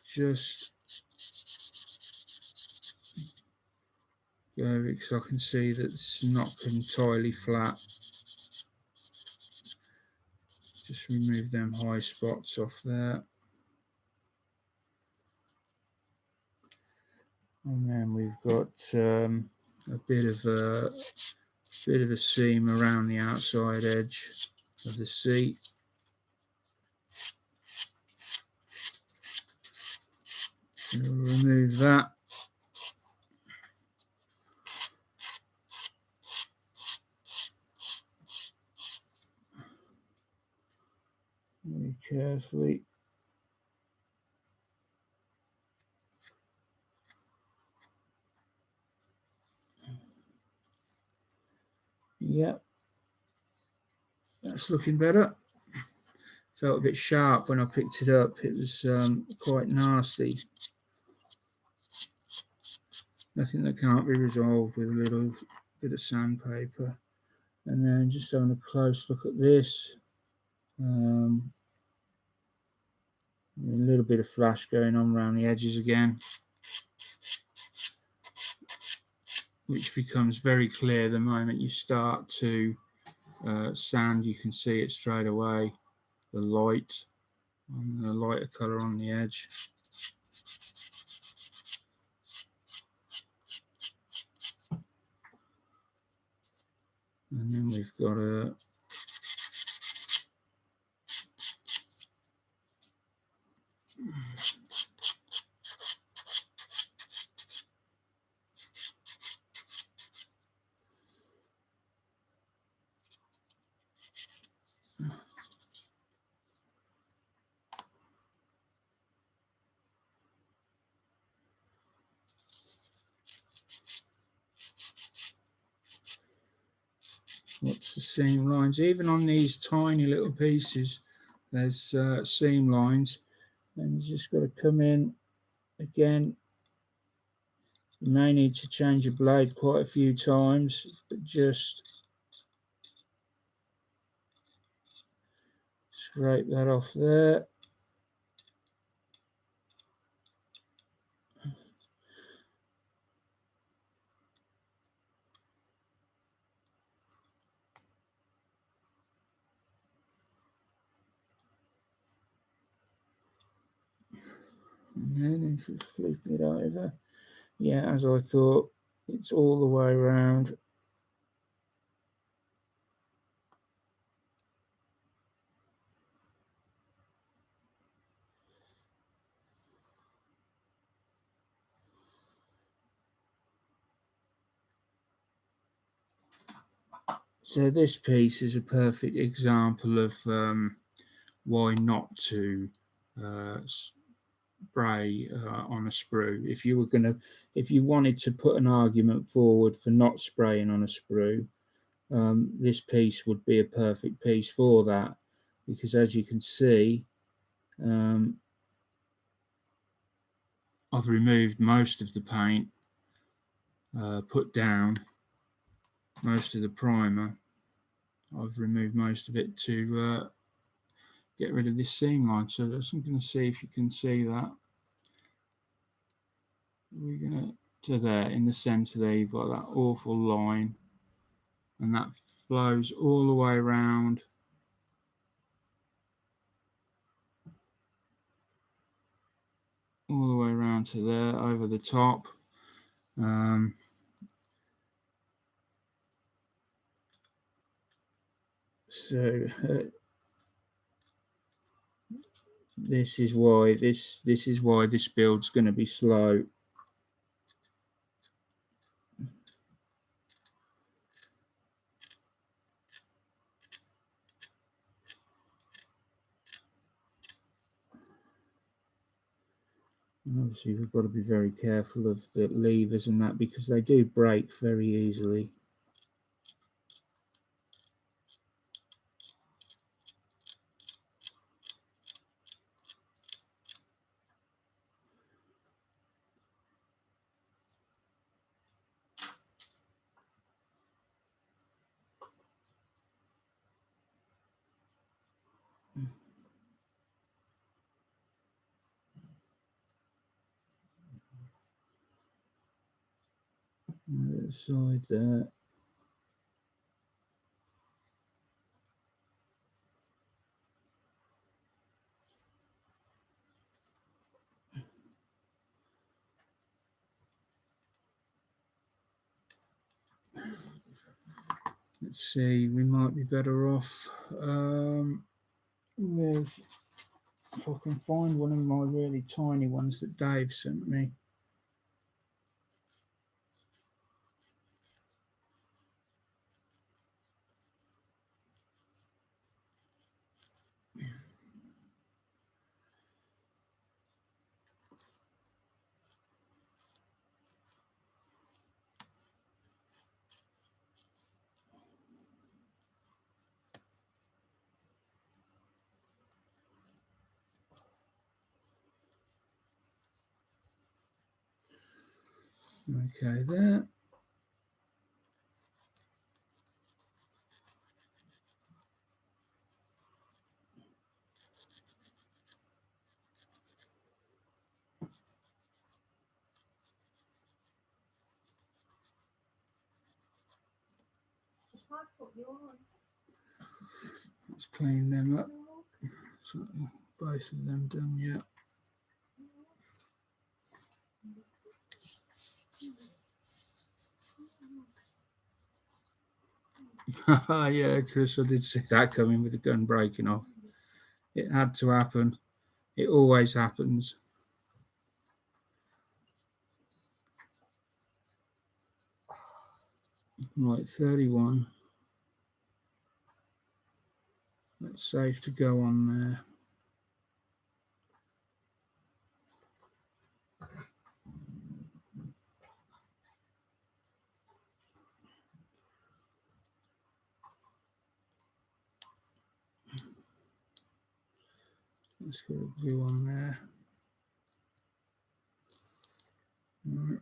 just go because I can see that it's not entirely flat. Just remove them high spots off there. And then we've got a bit of a seam around the outside edge of the seat. We'll remove that. Very carefully. Yep, that's looking better. Felt a bit sharp when I picked it up. It was quite nasty. Nothing that can't be resolved with a little bit of sandpaper. And then just having a close look at this. A little bit of flash going on around the edges again, which becomes very clear the moment you start to sand. You can see it straight away, the light on the lighter color on the edge. And then we've got a lots of seam lines. Even on these tiny little pieces, there's seam lines, and you just got to come in again. You may need to change your blade quite a few times, but just scrape that off there. And And then if we flip it over, yeah, as I thought, it's all the way around. So this piece is a perfect example of why not to spray on a sprue. If you wanted to put an argument forward for not spraying on a sprue, this piece would be a perfect piece for that, because as you can see, I've removed most of the paint, put down most of the primer. I've removed most of it to get rid of this seam line. So I'm going to see if you can see that. We're going to there in the center there, you've got that awful line, and that flows all the way around. All the way around to there, over the top. So this is why this build's going to be slow. And obviously we've got to be very careful of the levers and that, because they do break very easily. The other side there. Let's see, we might be better off with, if I can find one of my really tiny ones that Dave sent me. Okay, there. Let's clean them up. So both of them done, yeah. Yeah, Chris, I did see that coming with the gun breaking off. It had to happen. It always happens. Right, 31. That's safe to go on there. Let's get a glue on there. Right.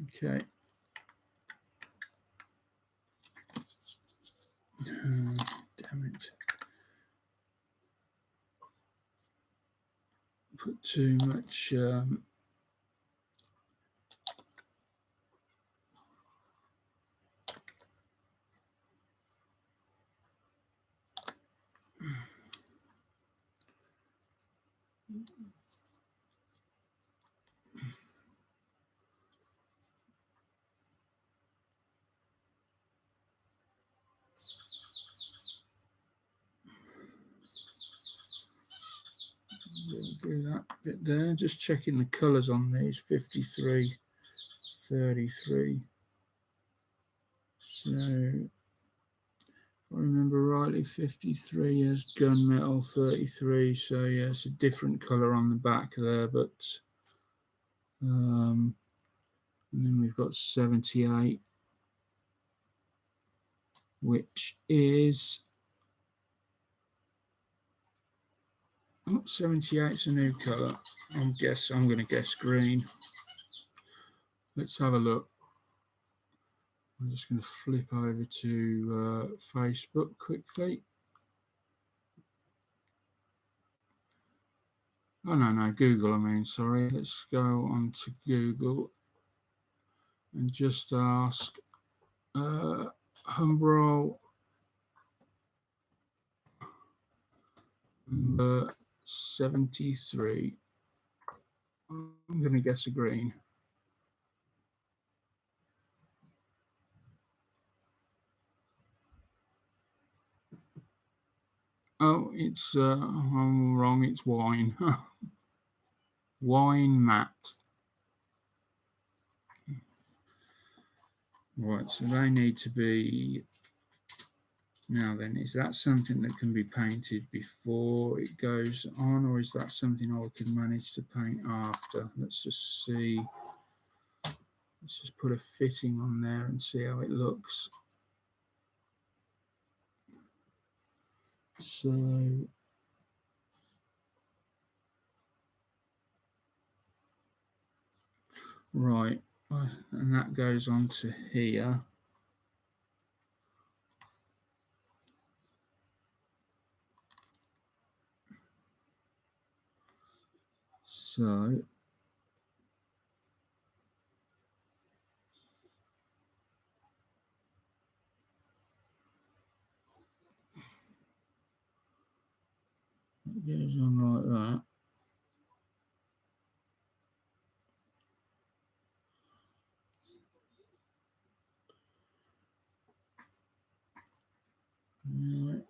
Okay. Damn it. Put too much Do that bit there. Just checking the colours on these. 53, 33. So, if I remember rightly, 53 is gunmetal, 33. So yeah, it's a different colour on the back there, but and then we've got 78, which is 78 is a new colour. I'm going to guess green. Let's have a look. I'm just going to flip over to Facebook quickly. Oh, no, Google, I mean, sorry. Let's go on to Google and just ask Humbrol number 73. I'm going to guess a green. Oh, it's I'm wrong. It's wine. Wine matte. Right, so they need to be. Now then, is that something that can be painted before it goes on, or is that something I can manage to paint after? Let's just see. Let's just put a fitting on there and see how it looks. So right, and that goes on to here. So it goes on like that. Right.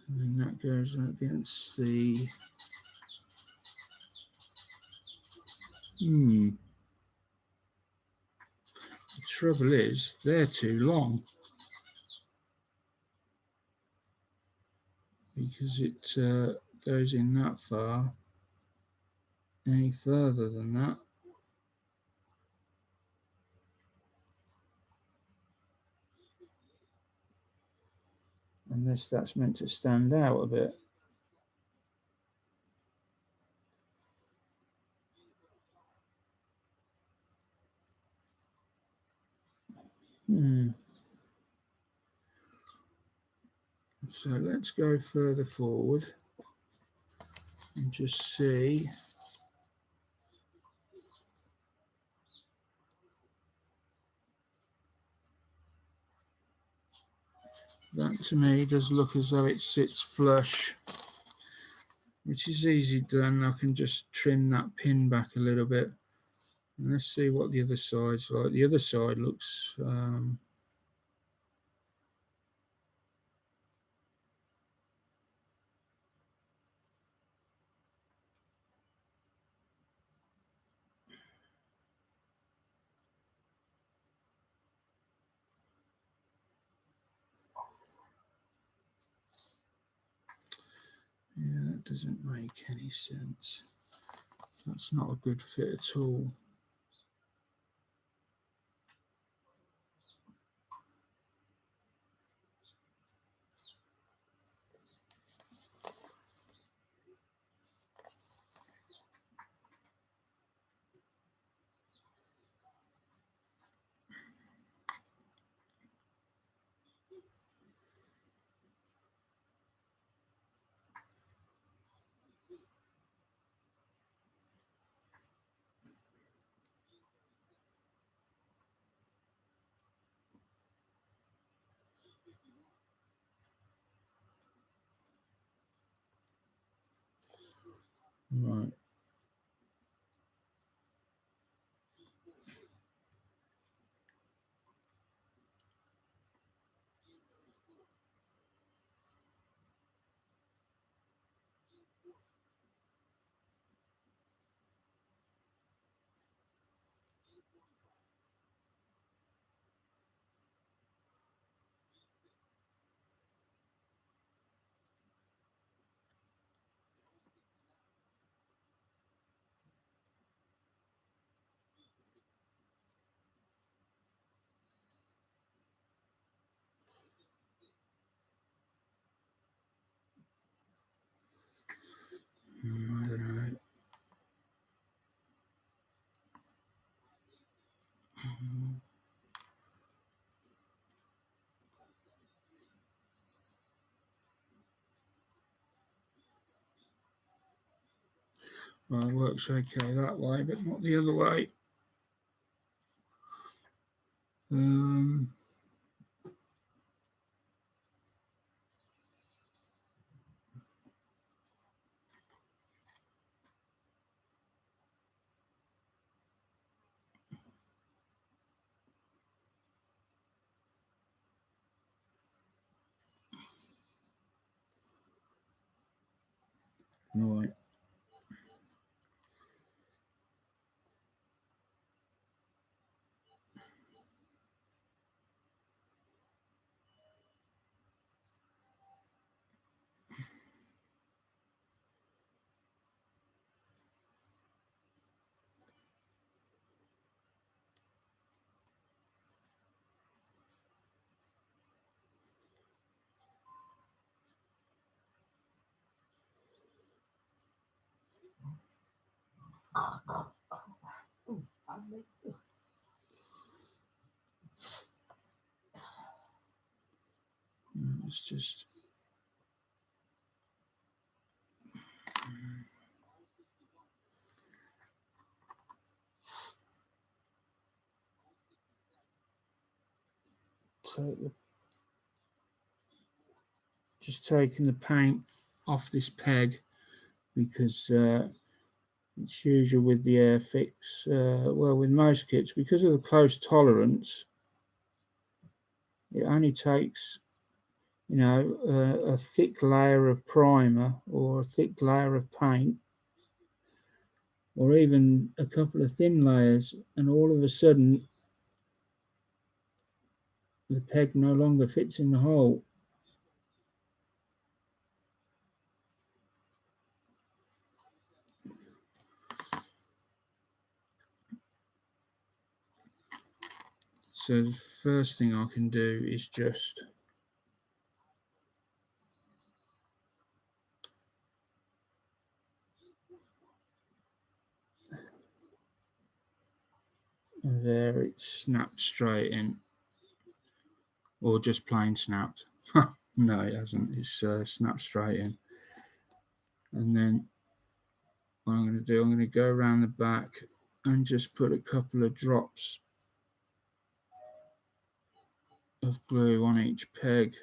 And then that goes against the The trouble is, they're too long because it goes in that far. Any further than that, unless that's meant to stand out a bit. So let's go further forward and just see. That to me does look as though it sits flush, which is easy done. I can just trim that pin back a little bit. And let's see what the other side's like. The other side looks yeah, that doesn't make any sense. That's not a good fit at all. Right. I don't know. Well, it works okay that way, but not the other way. Right. Let's just taking the paint off this peg because it's usual with the Airfix. Well, with most kits, because of the close tolerance, it only takes, a thick layer of primer or a thick layer of paint, or even a couple of thin layers, and all of a sudden the peg no longer fits in the hole. So the first thing I can do is just there, it snapped straight in, or just plain snapped. No, it hasn't. It's snapped straight in. And then what I'm going to do, I'm going to go around the back and just put a couple of drops of glue on each peg.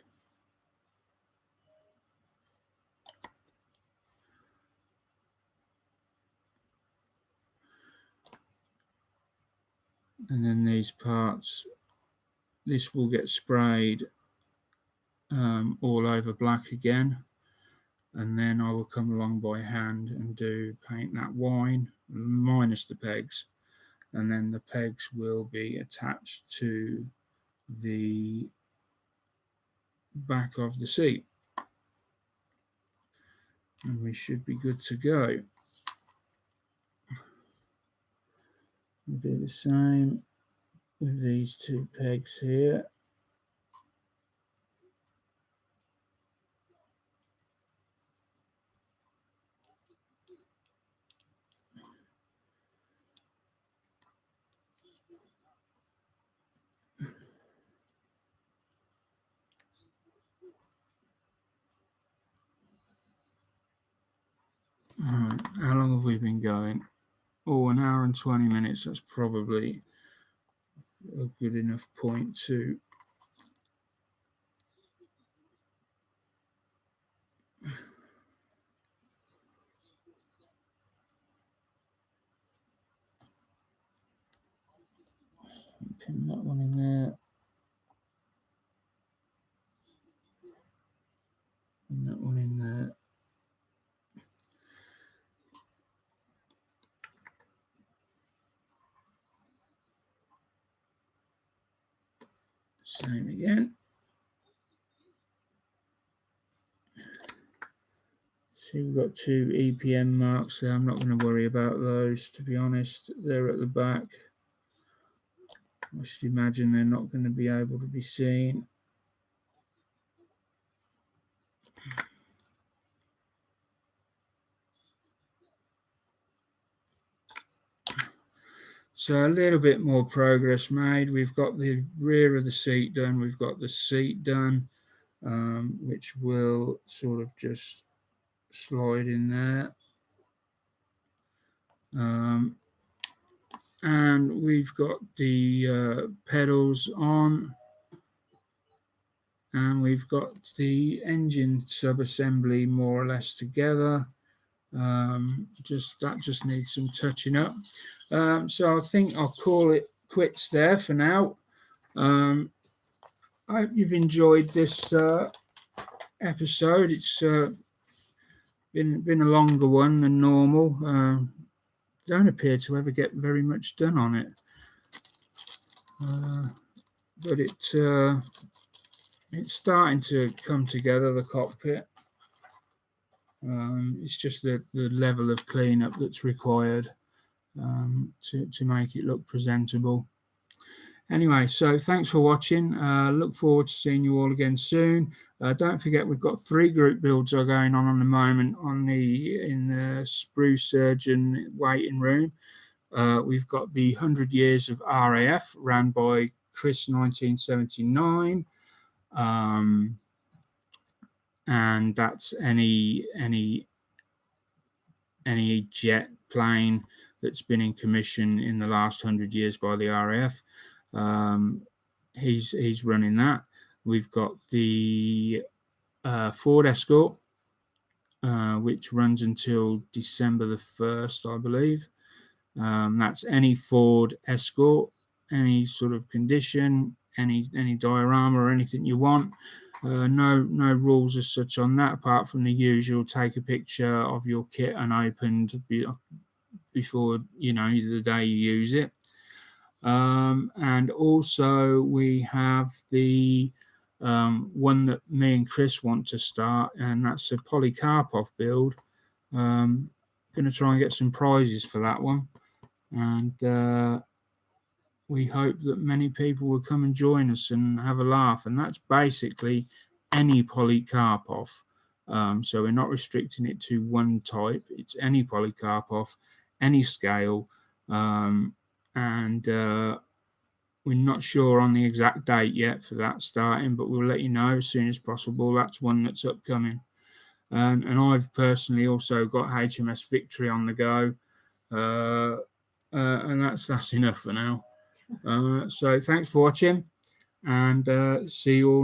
And then these parts, this will get sprayed all over black again. And then I will come along by hand and paint that wine minus the pegs. And then the pegs will be attached to the back of the seat. And we should be good to go. We'll do the same with these two pegs here. Right, how long have we been going? Oh, an hour and 20 minutes. That's probably a good enough point to Pin that one in there. And that one in there. Same again. See, we've got 2 EPM marks there. I'm not going to worry about those, to be honest. They're at the back. I should imagine they're not going to be able to be seen. So a little bit more progress made. We've got the rear of the seat done. We've got the seat done, which will sort of just slide in there. And we've got the pedals on. And we've got the engine sub-assembly more or less together. That just needs some touching up. So I think I'll call it quits there for now. I hope you've enjoyed this episode. It's been a longer one than normal. Don't appear to ever get very much done on it, but it's starting to come together, the cockpit. It's just the level of cleanup that's required to make it look presentable. Anyway, so thanks for watching. Look forward to seeing you all again soon. Don't forget, we've got 3 group builds are going on the moment in the SprueSurgeons Waiting Room. We've got the 100 Years of RAF, ran by Chris 1979. And that's any jet plane that's been in commission in the last 100 years by the RAF. He's running that. We've got the Ford Escort, which runs until December the 1st, I believe. That's any Ford Escort, any sort of condition, any diorama or anything you want. No rules as such on that, apart from the usual: take a picture of your kit unopened before the day you use it. And also we have the one that me and Chris want to start, and that's a Polikarpov build. Going to try and get some prizes for that one, and we hope that many people will come and join us and have a laugh. And that's basically any Polikarpov. So we're not restricting it to one type. It's any Polikarpov, any scale. And we're not sure on the exact date yet for that starting, but we'll let you know as soon as possible. That's one that's upcoming. And I've personally also got HMS Victory on the go. And that's enough for now. So thanks for watching, and see you all.